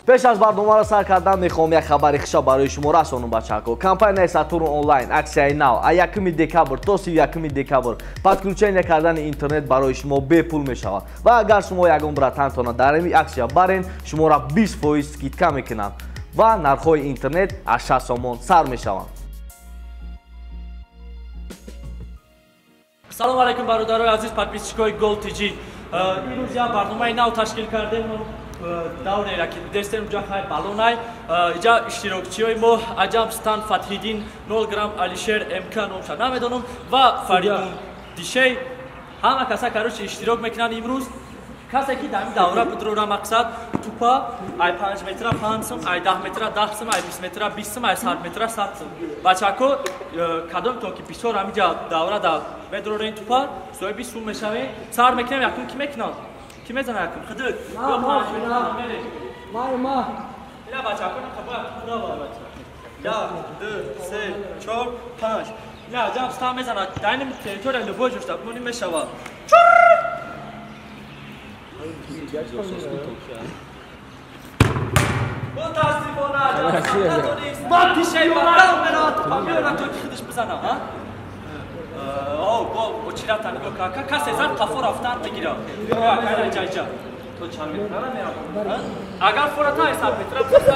пеш аз барномаро сар кардан мехоҳам як хабари хушо барои шумо расонам бачаҳако. Компанияи Сатурн онлайн аксияи нав аз 1 декабр то 31 декабр подключения кардани интернет барои шумо бепул мешавад ва агар шумо ягон братантона дар ин аксия барен шуморо 20% скидка мекунанд ва нархҳои интернет аз 60 сомон сар мешаванд. Салом алейкум бародарои азиз подписчикои Gold TG. Имрӯз як барномаи нав ташкил кардем. Даврера ки дестем ҷа хай балонай. Иҷа иштирокчиёи мо Аҷам Стан Фатҳиддин 0 грамм Алишер МК номша намедонам ва Фаридун Дишей ҳама каса карочи иштирок мекунанд имрӯз. Касе ки дар ин давра бидрора мақсад тупа ай 5 метра 5 сум, ай 10 метра 10 сум, ай 20 метра 20 сум, ай 100 метра 100 сум. Бачако кадом то ки бисёр ҳамиҷа давра да медрорен тупа соҳиби сум мешавем. Сар мекунем якум ки мекунад? Ки мезана якум? Хидик. ма. Ина бачако каба куда бара. 1 2 3 4 5. Ина ҷам ста мезана. Дар ин территория любой ҷошта бумони мешавад. متاسفانه ما تیشی برام برات پامیرا تو کی خودش بزنه ها با چی رفت نگاه کاکا کسی زن قفور رفتن بگیره یا کار جایجا تو چند متر میاد اگر فرات های 100 متر بزنه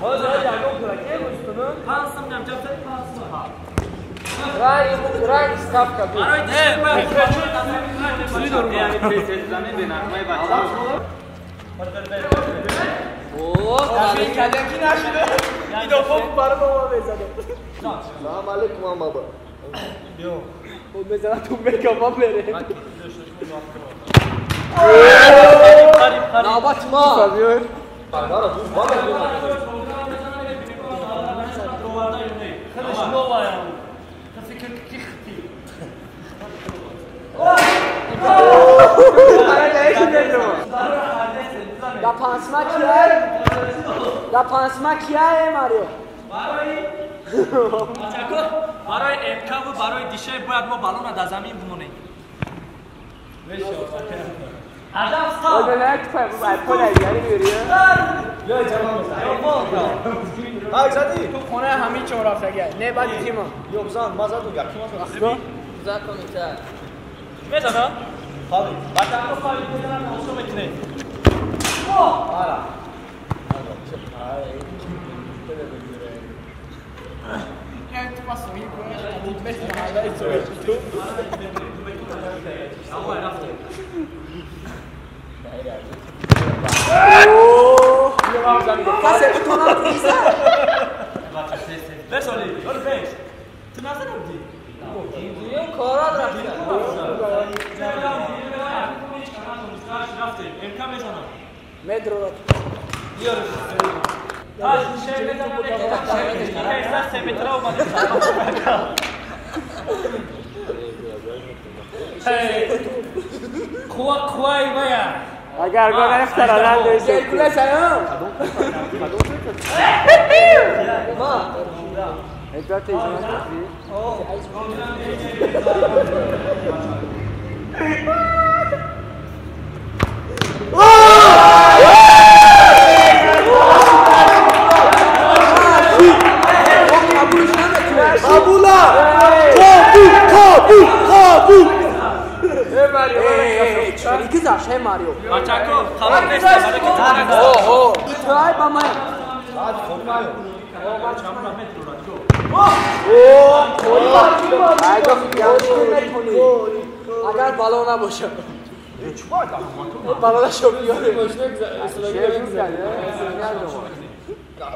حاضر یا نو کرا کی گوشتون پاسم نم جفت پاسم ها رای ставка бе. یعنی پریزنی بنرمای بچه‌ها. تغییر کردن کی نشده؟ این دفعه برای ما بزنه. سلام علیکم بابا. بیا. خود بزنه تو میکاپ بره. نوبت ما. Дапансма кия е Марио? барои МК ва барои Дишей бояд мо балона дар замин бимонем. Адам став. Ой, не тфай, ай поля яри мириё. Yo jamon. Ай зади. Tu xona ҳамин чор рафтага. Не бад тима. Yo bizan mazadu yakima Ахро? Законита. Мезана? Хаби. Бачако фари бизанам осо метине. Ара. Кен tu passo aí com ele, tu mesmo na área isso é tu. Passa aí tu na pista. Besoli, olha bem. Tu não sabe onde? Diyor kora bıraktı. Metro. Diyoruz. Şey ne zaman ne semetra olmadı. Kuay baya. Agar gol ihtiralan deyse. Kula sana. Ma. Ekber teyze. Güzel şey Mario. Bachako, xabar beste, baraki tana. Oho. İtray bama. Hadi korkma. Agar balona boşa. Balona çok yiyor. Boşuna güzel.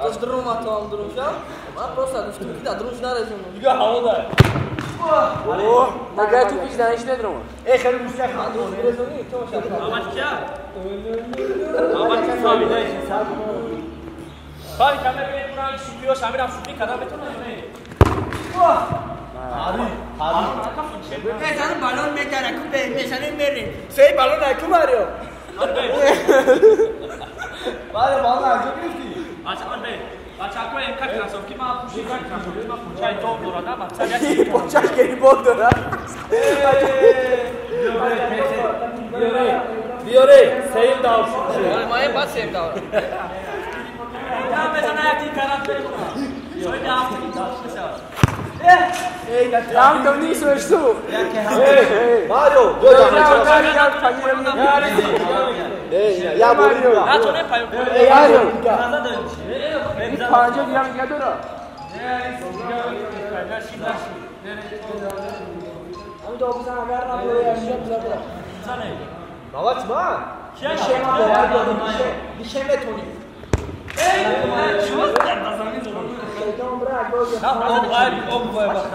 To z druma to mam drumsia? Ma prosta, do sztuki da druś na razie. Diga havada. Nagar tu piş daniş ne druma? خیلی مشکل Amat kya? Amat kya sabi nahi. Bari kamerayı buran şutuyor, Şamiram şutuyu kadar beton ne? Sen balon metere kupe, meşane merin. Şey balon akım arıyor. Bari bana acı değil. Açar bey. Bachako MK krasovki ma pushika krasovki ma puchai to dorada maksad Počaš geri bodora. Biore, Seyim davranışım. Maya bas seyim davranışım. Ya mesela yakın karat verin. Şöyle hafta gitmişler. Tam döndüğü söylüştü. Mario. Ya Mario. Ya to ne payı? Mario. Kanada dönmüş. Bir panca diyen geldi ora. Abi da bu sana haber raporo yaşıyor bize bırak. Sana ne? Давайте, Bir şey var ya. Bir şey ve Tony. Şeytan bırak böyle. Tamam, o boya bak.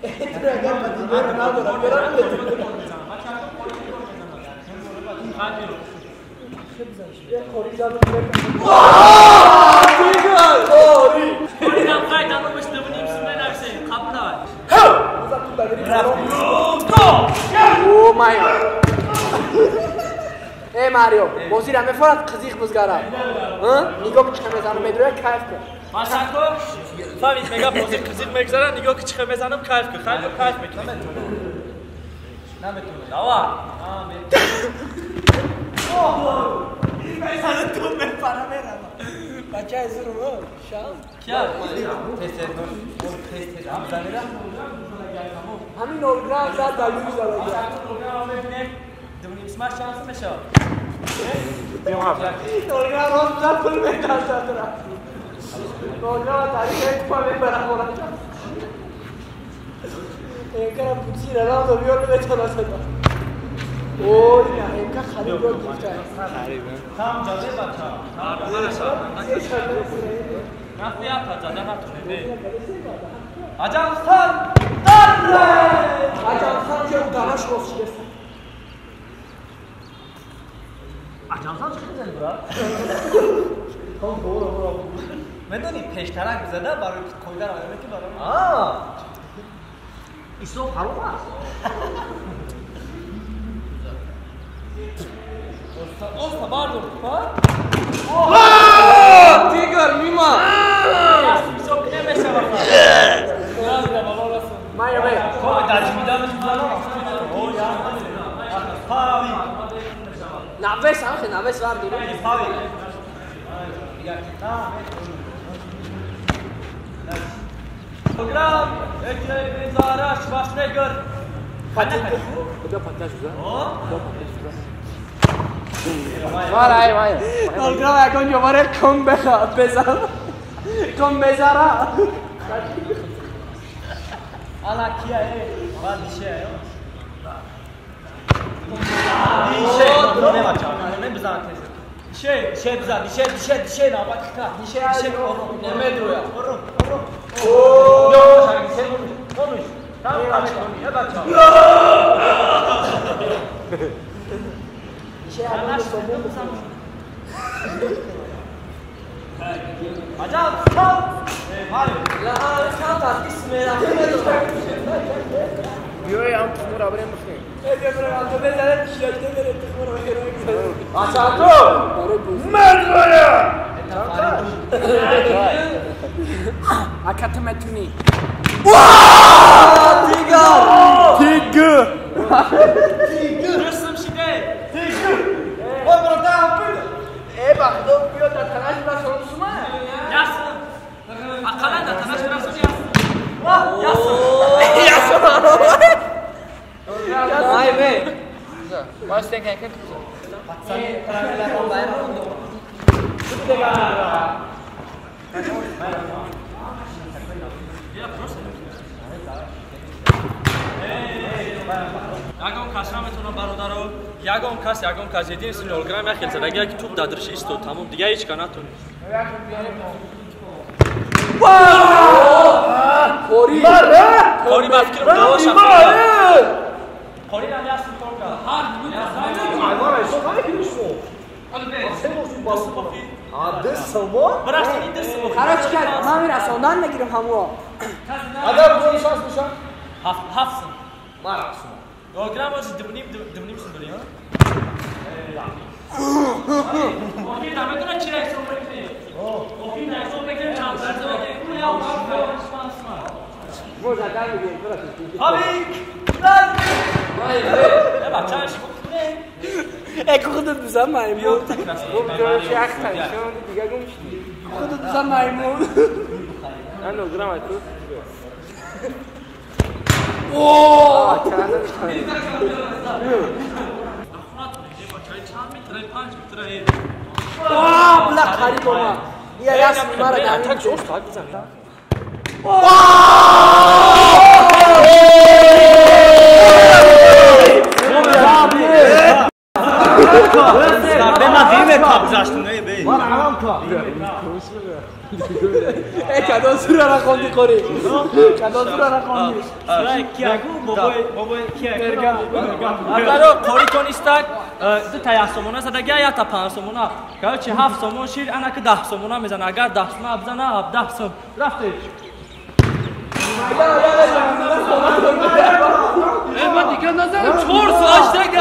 Etre gelmedi. Ronaldo da görmedi. Oradan kaydanılmış dıvın imsinden her şey. Kapına var. Oh my god. Ey Mario, bozir همه فرات قزیق بزگارم. ها؟ نگاه که چه میزنم میدونه کیف کن. Masako, Favit mega pozit kızıl megzara nigo ki çıkı mezanım kayf ki. Kayf kayf mekin. Ne metin? Dava. Ben tu me para mera. Bacha ezuru mu? Şam. Kya? همین اولگرام زد دلیلی زد. Dıvın imsinden şansı meşe. اولگرام روز زد پول میدن زد. اولگرام تاریخ اتفاق میبرم کنم. اینکه پوچی ندارم تو بیار میتونه صدا. اوه نه اینکه خرید رو گفته. Tam cadı bata. Nasıl yapar cadı hatun ne? Ajan san. Ajan san که دانش روشیده. Ajansan çıktı bura. Doğru. Medeni peşterak bize de var koylar ayırmak ki var. Aa. İso halma. Osta pardon. Ha? Tiger mima. İso ne mesela var? Biraz da baba orası. Maya bey. Koy dacı midanız bana. O ya. Pavi. Nabes ha, nabes var diyor. Pavi. Program ekle zaraş başla gör. Patik. Bu da patates güzel. Var ay var. Program yakın jovare kom bekha bezar. Kom bezara. Ala kiya var bir şey yok. Bir şey ne var canım? Ne bize anlatıyorsun? Şey bize bir şey ne bak kaka. Bir şey Ne medro ya? Yok sen konuş. Tamam konuş. Ya da çal. Bir şey yapalım. Ajan sal. Mario. La kanta ismera. Yo ya tumur abre musun? Diyor bana aldı bezara şişete vere tumur vere. Açato. Merhaba. Akatı metuni. Tiger. Resim şimdi. Oy burada. Bak do piyo da tanaş bas olsun mu? Yazsın. Akalan da tanaş biraz yazsın. Yazsın. Ay be. Mas tem quem quer Ягон кашраметуна бародаро, ягон кас единственный олграм я хелса, дагя ки туп дадриш исто, тамом дига ҳеч ка натуни. Kori. Кори ба фикрам давошам. Кори нам ясн торка. Брашти ин дерс бо. Karaç gel. Ben biraz ondan da gireyim hamu. Adam bunu şans mı şans? Hafsın. Marasın. Олграм оз дивним синдори, ҳа? Окей, наметуна чирак сон бекунӣ. Окей, на сон бекунӣ чанд дарза бекунӣ, я усма. Možda da mi je prati. Havik! Lan! Vay be! Ne bak çarşı kokune. Kokudu دوزن میمون خودت شیخ تنشون دیگه گمشتی خودت دوزن میمون من نگرم تو اوه بلا خرید ما یه راست مرا دامن جوش تا بزن به مدیمه کابزاشتون نه بی من عوام کا کدو سورا را خوندی خوری کدو سورا را خوندی کیاگو بابا کیاگو اگر خوری کنیستک دو تا سومونا زدگی یا تا 5 سومونا که 7 سومون شیر انا که 10 سومونا میزنه اگر 10 سومونا بزنه 17 سوم رفته من دیگه نظرم 4 ساعت دیگه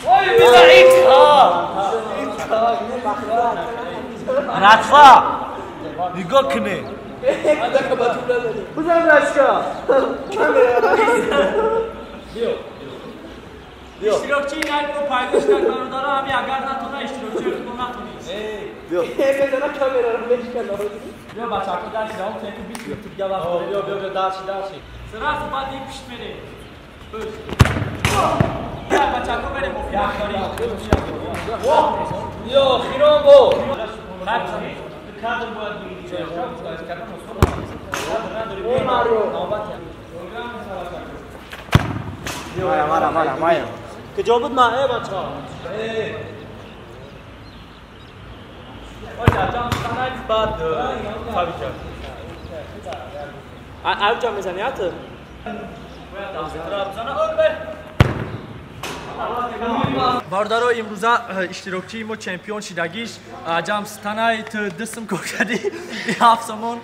وای بزنید رفا نگاه کنه بزن رشکا اشتراکچی این رو پایداش کردن داره همی اگر نتونه اشتراکچی رو نکنید بزنه کامera رو بشکن بیا بچه ها درشی دارم تنکی بیت رو دیگه وقت بیا درشی سراف باید این پیشت میره بیا بچه ها بره مفیده بیا خیران بو کادر باید بگیری مایا که جا بود ماه بچه ها باشه اجام سنایت بعد خوابی کرد اوجا میزنی حتی؟ باردارو امروزه اشتراکچی ما چمپیون شدگیش اجام سنایت دستم کوکدی 7 سومون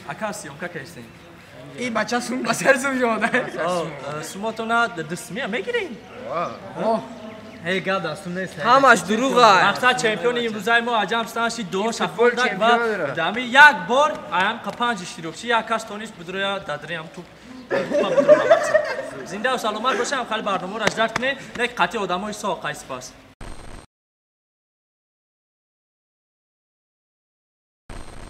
اکاسیون که کشتین این بچه سوم بسر سوم شده سوماتونا دستمیه میگیرین؟ هی گادا سوم نیست همش دروغه مقصد چمپیون امروزه ما اجام سنایشی 2 شفل داد و دمی یک بار ایم قپانج اشتراکچی یک کس تونیش بدرویا دادریم تو زنده و سلامت باشم خیلی برنامه رو اجرا کنه یک قطعه آدمای ساقه سپاس